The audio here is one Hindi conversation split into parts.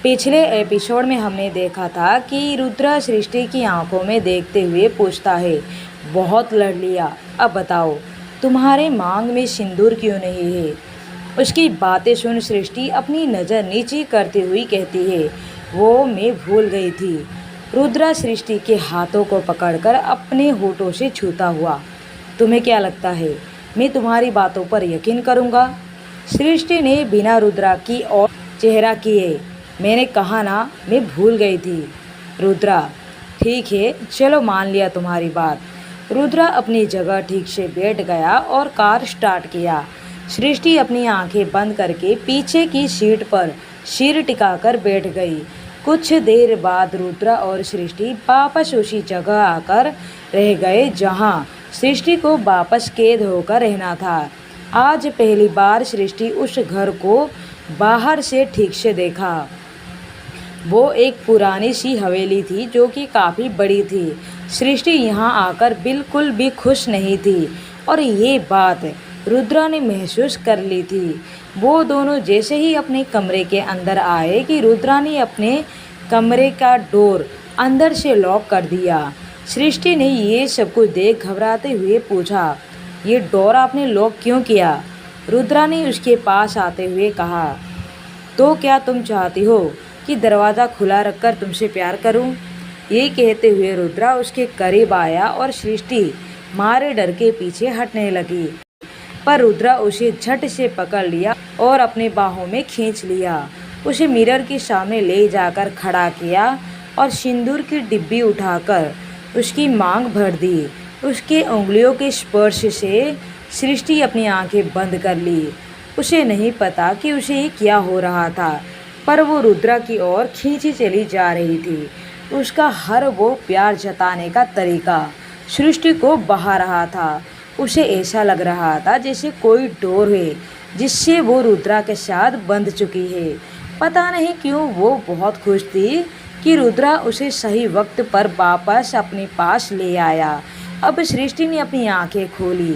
पिछले एपिसोड में हमने देखा था कि रुद्र सृष्टि की आंखों में देखते हुए पूछता है, बहुत लड़ लिया, अब बताओ तुम्हारे मांग में सिंदूर क्यों नहीं है। उसकी बातें सुन सृष्टि अपनी नज़र नीची करती हुई कहती है, वो मैं भूल गई थी। रुद्र सृष्टि के हाथों को पकड़कर अपने होठों से छूता हुआ, तुम्हें क्या लगता है मैं तुम्हारी बातों पर यकीन करूँगा। सृष्टि ने बिना रुद्रा की ओर चेहरा किए, मैंने कहा ना मैं भूल गई थी। रुद्रा, ठीक है चलो मान लिया तुम्हारी बात। रुद्रा अपनी जगह ठीक से बैठ गया और कार स्टार्ट किया। सृष्टि अपनी आंखें बंद करके पीछे की सीट पर सिर टिकाकर बैठ गई। कुछ देर बाद रुद्रा और सृष्टि वापस उसी जगह आकर रह गए जहां सृष्टि को वापस कैद होकर रहना था। आज पहली बार सृष्टि उस घर को बाहर से ठीक से देखा। वो एक पुरानी सी हवेली थी जो कि काफ़ी बड़ी थी। सृष्टि यहाँ आकर बिल्कुल भी खुश नहीं थी और ये बात रुद्रा ने महसूस कर ली थी। वो दोनों जैसे ही अपने कमरे के अंदर आए कि रुद्रा ने अपने कमरे का डोर अंदर से लॉक कर दिया। सृष्टि ने ये सब कुछ देख घबराते हुए पूछा, ये डोर आपने लॉक क्यों किया। रुद्रा ने उसके पास आते हुए कहा, तो क्या तुम चाहती हो कि दरवाज़ा खुला रखकर तुमसे प्यार करूं। ये कहते हुए रुद्रा उसके करीब आया और सृष्टि मारे डर के पीछे हटने लगी, पर रुद्रा उसे झट से पकड़ लिया और अपने बाहों में खींच लिया। उसे मिरर के सामने ले जाकर खड़ा किया और सिंदूर की डिब्बी उठाकर उसकी मांग भर दी। उसके उंगलियों के स्पर्श से सृष्टि अपनी आंखें बंद कर ली। उसे नहीं पता कि उसे ये क्या हो रहा था, पर वो रुद्रा की ओर खींची चली जा रही थी। उसका हर वो प्यार जताने का तरीका सृष्टि को बहा रहा था। उसे ऐसा लग रहा था जैसे कोई डोर है जिससे वो रुद्रा के साथ बंध चुकी है। पता नहीं क्यों वो बहुत खुश थी कि रुद्रा उसे सही वक्त पर वापस अपने पास ले आया। अब सृष्टि ने अपनी आंखें खोली।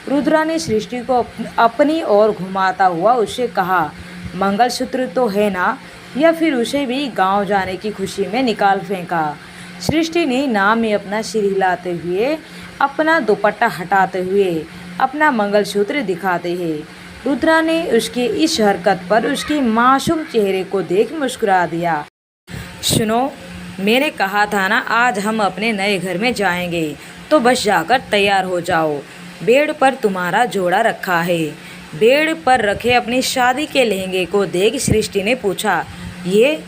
रुद्रा ने सृष्टि को अपनी ओर घुमाता हुआ उससे कहा, मंगलसूत्र तो है ना, या फिर उसे भी गांव जाने की खुशी में निकाल फेंका। सृष्टि ने नाम में अपना सिर हिलाते हुए, अपना दुपट्टा हटाते हुए अपना मंगलसूत्र दिखाते हैं। रुद्रा ने उसके इस हरकत पर उसके मासूम चेहरे को देख मुस्कुरा दिया। सुनो, मैंने कहा था ना आज हम अपने नए घर में जाएंगे, तो बस जाकर तैयार हो जाओ। बेड पर तुम्हारा जोड़ा रखा है। बेड पर रखे अपनी शादी के लहंगे को देख सृष्टि ने पूछा, ये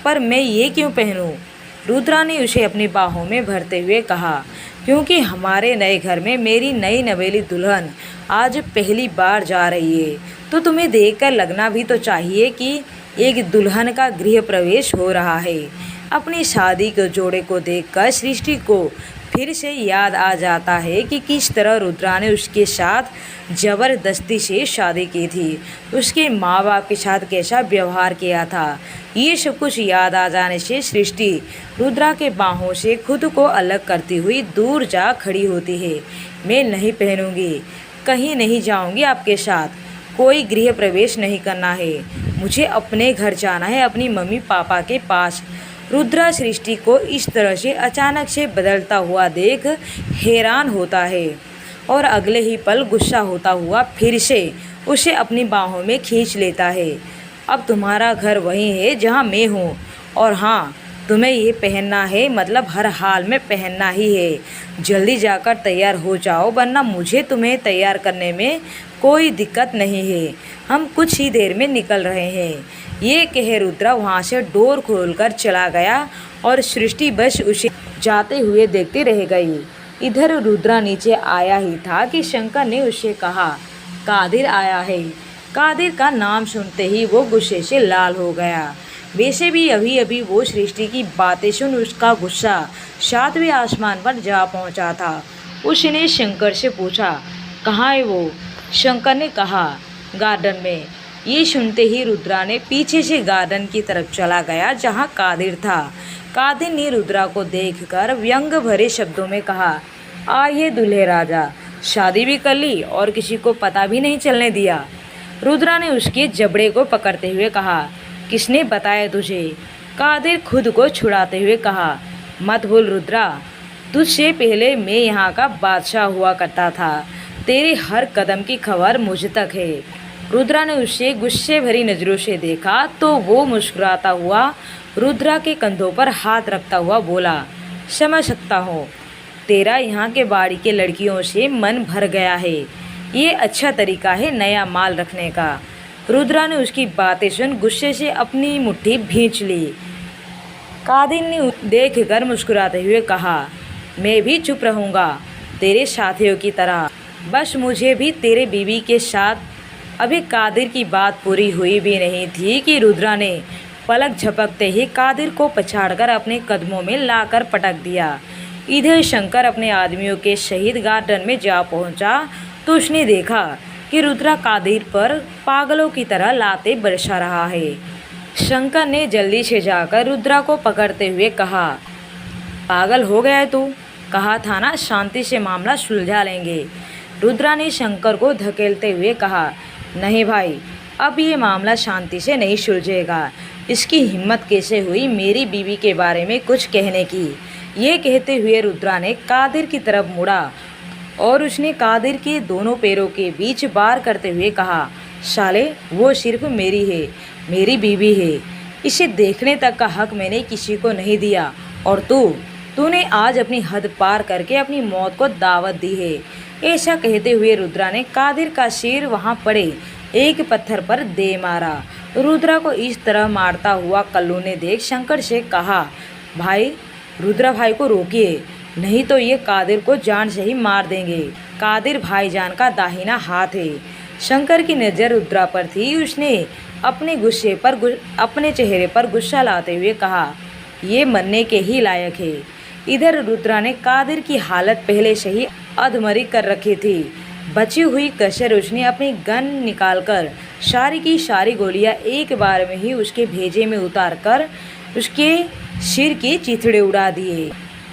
पर मैं ये क्यों पहनूं। रुद्रा ने उसे अपनी बाहों में भरते हुए कहा, क्योंकि हमारे नए घर में मेरी नई नवेली दुल्हन आज पहली बार जा रही है, तो तुम्हें देखकर लगना भी तो चाहिए कि एक दुल्हन का गृह प्रवेश हो रहा है। अपनी शादी के जोड़े को देखकर सृष्टि को फिर से याद आ जाता है कि किस तरह रुद्रा ने उसके साथ ज़बरदस्ती से शादी की थी, उसके माँ बाप के साथ कैसा व्यवहार किया था। ये सब कुछ याद आ जाने से सृष्टि रुद्रा के बाहों से खुद को अलग करती हुई दूर जा खड़ी होती है। मैं नहीं पहनूंगी, कहीं नहीं जाऊंगी आपके साथ, कोई गृह प्रवेश नहीं करना है, मुझे अपने घर जाना है, अपनी मम्मी पापा के पास। रुद्रा सृष्टि को इस तरह से अचानक से बदलता हुआ देख हैरान होता है और अगले ही पल गुस्सा होता हुआ फिर से उसे अपनी बाहों में खींच लेता है। अब तुम्हारा घर वही है जहां मैं हूँ, और हाँ तुम्हें ये पहनना है, मतलब हर हाल में पहनना ही है। जल्दी जाकर तैयार हो जाओ, वरना मुझे तुम्हें तैयार करने में कोई दिक्कत नहीं है। हम कुछ ही देर में निकल रहे हैं। ये कह रुद्रा वहाँ से डोर खोलकर चला गया और सृष्टि बस उसे जाते हुए देखती रह गई। इधर रुद्रा नीचे आया ही था कि शंकर ने उसे कहा, कादिर आया है। कादिर का नाम सुनते ही वो गुस्से से लाल हो गया। वैसे भी अभी अभी वो सृष्टि की बातें सुन उसका गुस्सा 7वें आसमान पर जा पहुंचा था। उसने शंकर से पूछा, कहाँ है वो। शंकर ने कहा, गार्डन में। ये सुनते ही रुद्रा ने पीछे से गार्डन की तरफ चला गया जहां कादिर था। कादिर ने रुद्रा को देखकर व्यंग भरे शब्दों में कहा, आइए दूल्हे राजा, शादी भी कर ली और किसी को पता भी नहीं चलने दिया। रुद्रा ने उसके जबड़े को पकड़ते हुए कहा, किसने बताया तुझे? कादिर खुद को छुड़ाते हुए कहा। मत भूल रुद्रा, तुझसे पहले मैं यहाँ का बादशाह हुआ करता था। तेरे हर कदम की खबर मुझ तक है। रुद्रा ने उसे गुस्से भरी नज़रों से देखा तो वो मुस्कुराता हुआ रुद्रा के कंधों पर हाथ रखता हुआ बोला, समझ सकता हूँ, तेरा यहाँ के बाड़ी के लड़कियों से मन भर गया है। ये अच्छा तरीका है नया माल रखने का। रुद्रा ने उसकी बातें सुन गुस्से से अपनी मुट्ठी भींच ली। कादिर ने देखकर मुस्कुराते हुए कहा, मैं भी चुप रहूँगा तेरे साथियों की तरह। बस मुझे भी तेरे बीवी के साथ। अभी कादिर की बात पूरी हुई भी नहीं थी कि रुद्रा ने पलक झपकते ही कादिर को पछाड़कर अपने कदमों में लाकर पटक दिया। इधर शंकर अपने आदमियों के शहीद गार्डन में जा पहुंचा तो उसने देखा कि रुद्रा कादिर पर पागलों की तरह लाते बरसा रहा है। शंकर ने जल्दी से जाकर रुद्रा को पकड़ते हुए कहा, पागल हो गया है तू? कहा था ना शांति से मामला सुलझा लेंगे। रुद्रा ने शंकर को धकेलते हुए कहा, नहीं भाई, अब ये मामला शांति से नहीं सुलझेगा। इसकी हिम्मत कैसे हुई मेरी बीवी के बारे में कुछ कहने की? ये कहते हुए रुद्रा ने कादिर की तरफ मुड़ा और उसने कादिर के दोनों पैरों के बीच वार करते हुए कहा, साले, वो सिर्फ मेरी है, मेरी बीवी है। इसे देखने तक का हक मैंने किसी को नहीं दिया और तूने आज अपनी हद पार करके अपनी मौत को दावत दी है। ऐसा कहते हुए रुद्रा ने कादिर का सिर वहाँ पड़े एक पत्थर पर दे मारा। रुद्रा को इस तरह मारता हुआ कल्लू ने देख शंकर से कहा, भाई, रुद्रा भाई को रोकिए, नहीं तो ये कादिर को जान से ही मार देंगे। कादिर भाईजान का दाहिना हाथ है। शंकर की नज़र रुद्रा पर थी। उसने अपने चेहरे पर गुस्सा लाते हुए कहा, ये मरने के ही लायक है। इधर रुद्रा ने कादिर की हालत पहले से ही अधमरी कर रखी थी। बची हुई कसर उसने अपनी गन निकालकर सारी की सारी गोलियां एक बार में ही उसके भेजे में उतारकर उसके सिर की चिथड़े उड़ा दिए।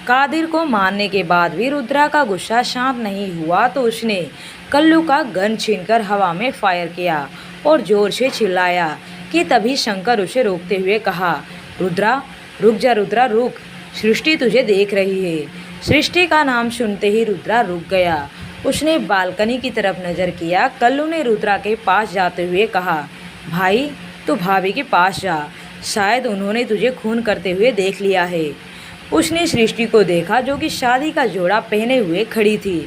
कादिर को मारने के बाद भी रुद्रा का गुस्सा शांत नहीं हुआ तो उसने कल्लू का गन छीनकर हवा में फायर किया और जोर से चिल्लाया कि तभी शंकर उसे रोकते हुए कहा, रुद्रा रुक जा, रुद्रा रुक, सृष्टि तुझे देख रही है। सृष्टि का नाम सुनते ही रुद्रा रुक गया। उसने बालकनी की तरफ नज़र किया। कल्लू ने रुद्रा के पास जाते हुए कहा, भाई, तू भाभी के पास जा, शायद उन्होंने तुझे खून करते हुए देख लिया है। उसने सृष्टि को देखा जो कि शादी का जोड़ा पहने हुए खड़ी थी।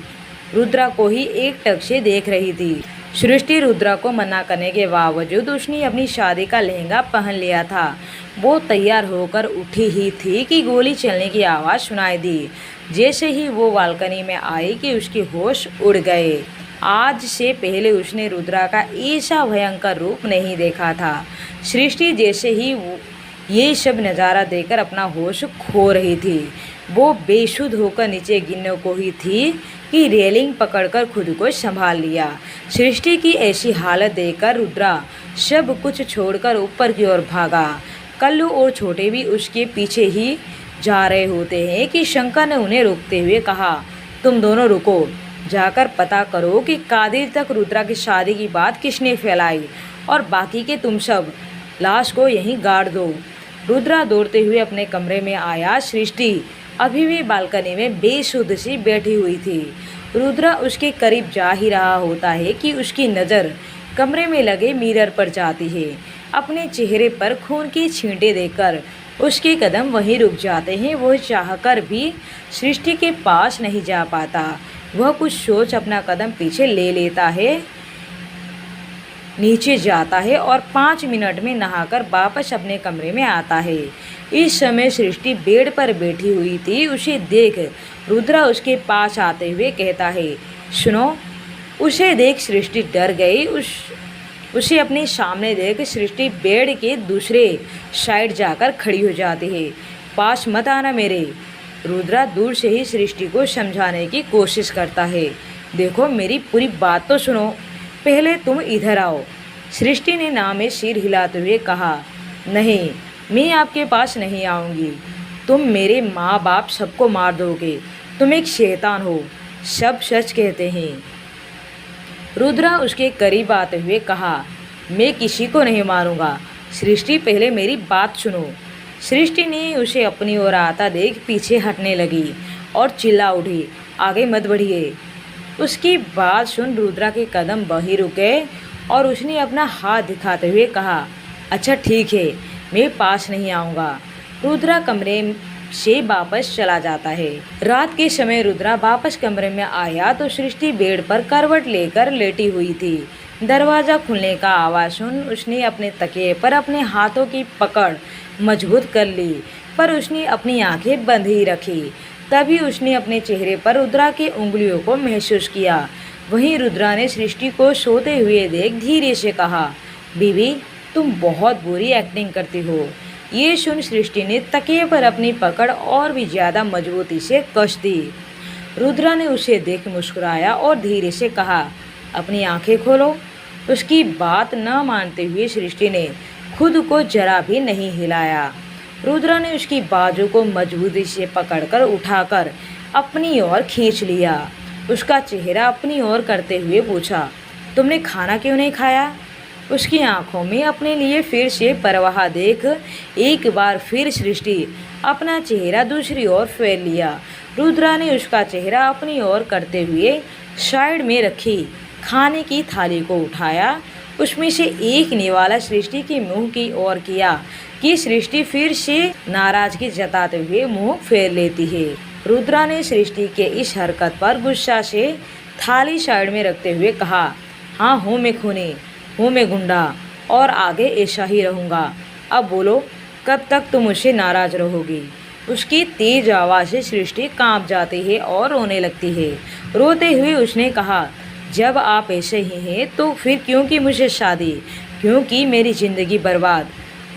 रुद्रा को ही एक टक से देख रही थी। सृष्टि रुद्रा को मना करने के बावजूद उसने अपनी शादी का लहंगा पहन लिया था। वो तैयार होकर उठी ही थी कि गोली चलने की आवाज़ सुनाई दी। जैसे ही वो बालकनी में आई कि उसके होश उड़ गए। आज से पहले उसने रुद्रा का ऐसा भयंकर रूप नहीं देखा था। सृष्टि जैसे ही ये सब नज़ारा देखकर अपना होश खो रही थी। वो बेसुध होकर नीचे गिरने को ही थी कि रेलिंग पकड़कर खुद को संभाल लिया। सृष्टि की ऐसी हालत देखकर रुद्रा सब कुछ छोड़कर ऊपर की ओर भागा। कल्लू और छोटे भी उसके पीछे ही जा रहे होते हैं कि शंकर ने उन्हें रोकते हुए कहा, तुम दोनों रुको, जाकर पता करो कि कादिर तक रुद्रा की शादी की बात किसने फैलाई और बाकी के तुम सब लाश को यहीं गाड़ दो। रुद्रा दौड़ते हुए अपने कमरे में आया। सृष्टि अभी भी बालकनी में बेसुध सी बैठी हुई थी। रुद्रा उसके करीब जा ही रहा होता है कि उसकी नज़र कमरे में लगे मिरर पर जाती है। अपने चेहरे पर खून की छींटे देखकर उसके कदम वहीं रुक जाते हैं। वह चाहकर भी सृष्टि के पास नहीं जा पाता। वह कुछ सोच अपना कदम पीछे ले लेता है, नीचे जाता है और 5 मिनट में नहाकर वापस अपने कमरे में आता है। इस समय सृष्टि बेड पर बैठी हुई थी। उसे देख रुद्रा उसके पास आते हुए कहता है, सुनो। उसे देख सृष्टि डर गई। उसे अपने सामने देख सृष्टि बेड के दूसरे साइड जाकर खड़ी हो जाती है। पास मत आना मेरे। रुद्रा दूर से ही सृष्टि को समझाने की कोशिश करता है। देखो, मेरी पूरी बात तो सुनो, पहले तुम इधर आओ। सृष्टि ने ना में सिर हिलाते हुए कहा, नहीं, मैं आपके पास नहीं आऊँगी। तुम मेरे माँ बाप सबको मार दोगे। तुम एक शैतान हो, सब सच कहते हैं। रुद्रा उसके करीब आते हुए कहा, मैं किसी को नहीं मारूंगा। सृष्टि पहले मेरी बात सुनो। सृष्टि ने उसे अपनी ओर आता देख पीछे हटने लगी और चिल्ला उठी, आगे मत बढ़िए। उसकी बात सुन रुद्रा के कदम वहीं रुके और उसने अपना हाथ दिखाते हुए कहा, अच्छा ठीक है, मैं पास नहीं आऊँगा। रुद्रा कमरे से वापस चला जाता है। रात के समय रुद्रा वापस कमरे में आया तो सृष्टि बेड पर करवट लेकर लेटी हुई थी। दरवाज़ा खुलने का आवाज़ सुन उसने अपने तकिए पर अपने हाथों की पकड़ मजबूत कर ली, पर उसने अपनी आंखें बंद ही रखी। तभी उसने अपने चेहरे पर रुद्रा की उंगलियों को महसूस किया। वहीं रुद्रा ने सृष्टि को सोते हुए देख धीरे से कहा, बीवी तुम बहुत बुरी एक्टिंग करती हो। ये सुन सृष्टि ने तकिए पर अपनी पकड़ और भी ज़्यादा मजबूती से कस दी। रुद्रा ने उसे देख मुस्कुराया और धीरे से कहा, अपनी आंखें खोलो। उसकी बात न मानते हुए सृष्टि ने खुद को जरा भी नहीं हिलाया। रुद्रा ने उसकी बाजू को मजबूती से पकड़कर उठाकर अपनी ओर खींच लिया। उसका चेहरा अपनी ओर करते हुए पूछा, तुमने खाना क्यों नहीं खाया? उसकी आंखों में अपने लिए फिर से परवाह देख एक बार फिर सृष्टि अपना चेहरा दूसरी ओर फेर लिया। रुद्रा ने उसका चेहरा अपनी ओर करते हुए साइड में रखी खाने की थाली को उठाया, उसमें से एक निवाला सृष्टि के मुंह की ओर किया कि सृष्टि फिर से नाराजगी जताते हुए मुंह फेर लेती है। रुद्रा ने सृष्टि के इस हरकत पर गुस्सा से थाली साइड में रखते हुए कहा, हाँ हूँ मैं खूनी, हूँ मैं गुंडा और आगे ऐसा ही रहूँगा। अब बोलो कब तक तुम मुझसे नाराज रहोगी? उसकी तेज आवाज़ से सृष्टि कांप जाती है और रोने लगती है। रोते हुए उसने कहा, जब आप ऐसे ही हैं तो फिर क्यों की मुझे शादी, क्यों की मेरी ज़िंदगी बर्बाद?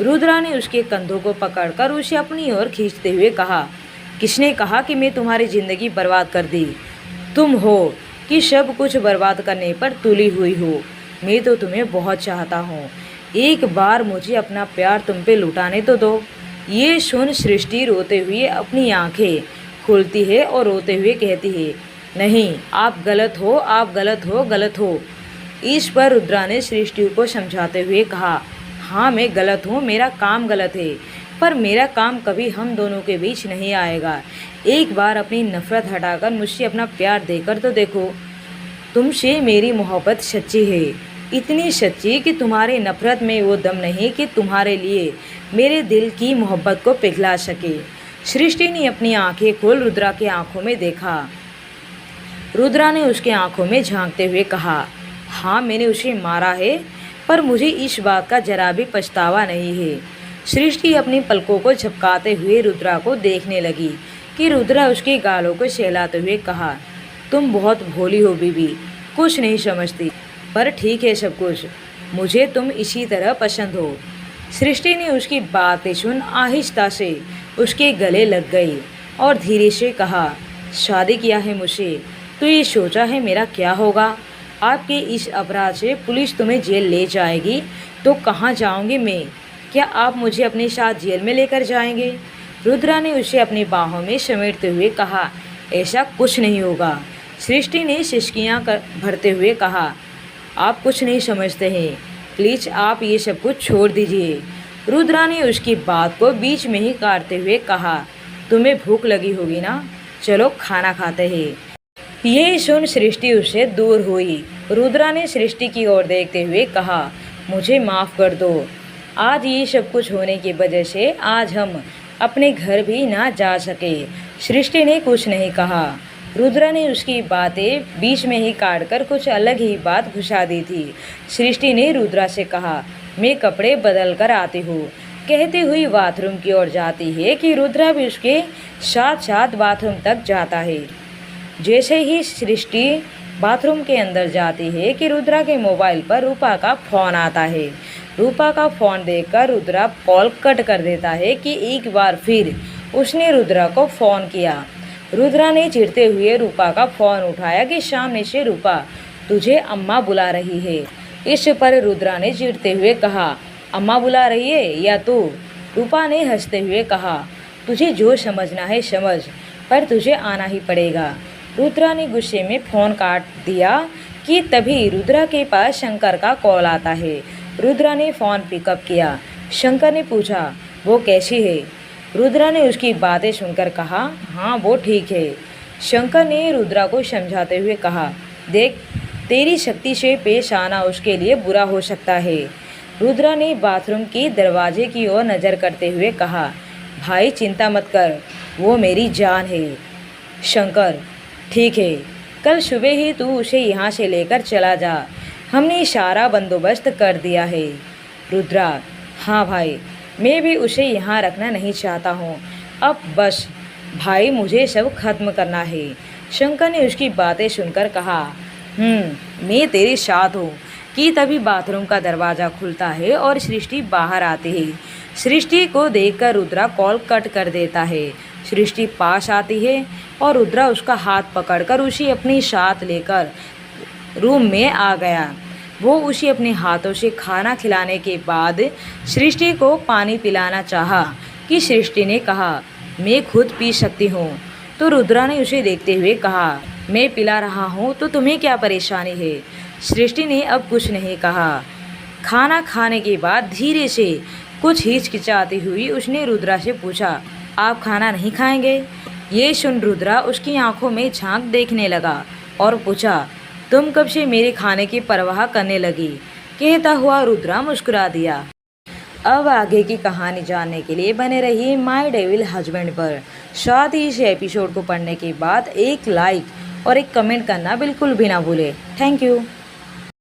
रुद्रा ने उसके कंधों को पकड़कर उसे अपनी ओर खींचते हुए कहा, किसने कहा कि मैं तुम्हारी ज़िंदगी बर्बाद कर दी? तुम हो कि सब कुछ बर्बाद करने पर तुली हुई हो। मैं तो तुम्हें बहुत चाहता हूँ, एक बार मुझे अपना प्यार तुम पे लुटाने तो दो। ये सुन सृष्टि रोते हुए अपनी आंखें खोलती है और रोते हुए कहती है, नहीं आप गलत हो, आप गलत हो, गलत हो। इस पर रुद्रा ने सृष्टि को समझाते हुए कहा, हाँ मैं गलत हूँ, मेरा काम गलत है, पर मेरा काम कभी हम दोनों के बीच नहीं आएगा। एक बार अपनी नफरत हटाकर मुझसे अपना प्यार देकर तो देखो। तुमसे मेरी मोहब्बत सच्ची है, इतनी सच्ची कि तुम्हारी नफरत में वो दम नहीं कि तुम्हारे लिए मेरे दिल की मोहब्बत को पिघला सके। सृष्टि ने अपनी आंखें खोल रुद्रा की आंखों में देखा। रुद्रा ने उसके आंखों में झांकते हुए कहा, हाँ मैंने उसे मारा है, पर मुझे इस बात का जरा भी पछतावा नहीं है। सृष्टि अपनी पलकों को झपकाते हुए रुद्रा को देखने लगी कि रुद्रा उसके गालों को सहलाते हुए कहा, तुम बहुत भोली हो बीबी, कुछ नहीं समझती, पर ठीक है सब कुछ, मुझे तुम इसी तरह पसंद हो। सृष्टि ने उसकी बातें सुन आहिस्ता से उसके गले लग गई और धीरे से कहा, शादी किया है मुझसे तो ये सोचा है मेरा क्या होगा? आपके इस अपराध से पुलिस तुम्हें जेल ले जाएगी तो कहाँ जाऊँगी मैं? क्या आप मुझे अपने साथ जेल में लेकर जाएंगे? रुद्रा ने उसे अपनी बाहों में समेटते हुए कहा, ऐसा कुछ नहीं होगा। सृष्टि ने सिसकियाँ भरते हुए कहा, आप कुछ नहीं समझते हैं, प्लीज़ आप ये सब कुछ छोड़ दीजिए। रुद्रा ने उसकी बात को बीच में ही काटते हुए कहा, तुम्हें भूख लगी होगी ना, चलो खाना खाते हैं। ये सुन सृष्टि उससे दूर हुई। रुद्रा ने सृष्टि की ओर देखते हुए कहा, मुझे माफ़ कर दो, आज ये सब कुछ होने की वजह से आज हम अपने घर भी ना जा सके। सृष्टि ने कुछ नहीं कहा। रुद्रा ने उसकी बातें बीच में ही काटकर कुछ अलग ही बात घुसा दी थी। सृष्टि ने रुद्रा से कहा, मैं कपड़े बदल कर आती हूँ, कहते हुए बाथरूम की ओर जाती है कि रुद्रा भी उसके साथ साथ बाथरूम तक जाता है। जैसे ही सृष्टि बाथरूम के अंदर जाती है कि रुद्रा के मोबाइल पर रूपा का फ़ोन आता है। रूपा का फ़ोन देखकर रुद्रा कॉल कट कर देता है कि एक बार फिर उसने रुद्रा को फ़ोन किया। रुद्रा ने चिढ़ते हुए रूपा का फ़ोन उठाया कि सामने से रूपा, तुझे अम्मा बुला रही है। इस पर रुद्रा ने चिढ़ते हुए कहा, अम्मा बुला रही है या तू? रूपा ने हंसते हुए कहा, तुझे जो समझना है समझ, पर तुझे आना ही पड़ेगा। रुद्रा ने गुस्से में फ़ोन काट दिया कि तभी रुद्रा के पास शंकर का कॉल आता है। रुद्रा ने फ़ोन पिकअप किया। शंकर ने पूछा, वो कैसी है? रुद्रा ने उसकी बातें सुनकर कहा, हाँ वो ठीक है। शंकर ने रुद्रा को समझाते हुए कहा, देख तेरी शक्ति से पेश आना उसके लिए बुरा हो सकता है। रुद्रा ने बाथरूम के दरवाजे की ओर नज़र करते हुए कहा, भाई चिंता मत कर, वो मेरी जान है। शंकर, ठीक है, कल सुबह ही तू उसे यहाँ से लेकर चला जा, हमने सारा बंदोबस्त कर दिया है। रुद्रा, हाँ भाई, मैं भी उसे यहाँ रखना नहीं चाहता हूँ, अब बस भाई मुझे सब खत्म करना है। शंकर ने उसकी बातें सुनकर कहा, मैं तेरे साथ हूँ। कि तभी बाथरूम का दरवाज़ा खुलता है और सृष्टि बाहर आती है। सृष्टि को देखकर रुद्रा कॉल कट कर देता है। सृष्टि पास आती है और रुद्रा उसका हाथ पकड़कर उसे अपने साथ लेकर रूम में आ गया। वो उसे अपने हाथों से खाना खिलाने के बाद सृष्टि को पानी पिलाना चाहा कि सृष्टि ने कहा, मैं खुद पी सकती हूँ। तो रुद्रा ने उसे देखते हुए कहा, मैं पिला रहा हूँ तो तुम्हें क्या परेशानी है? सृष्टि ने अब कुछ नहीं कहा। खाना खाने के बाद धीरे से कुछ हिचकिचाती हुई उसने रुद्रा से पूछा, आप खाना नहीं खाएंगे? ये सुन रुद्रा उसकी आंखों में झांक देखने लगा और पूछा, तुम कब से मेरे खाने की परवाह करने लगी? कहता हुआ रुद्रा मुस्कुरा दिया। अब आगे की कहानी जानने के लिए बने रहिए माय डेविल हस्बैंड पर। साथ ही इस एपिसोड को पढ़ने के बाद एक लाइक और एक कमेंट करना बिल्कुल भी ना भूलें। Thank you.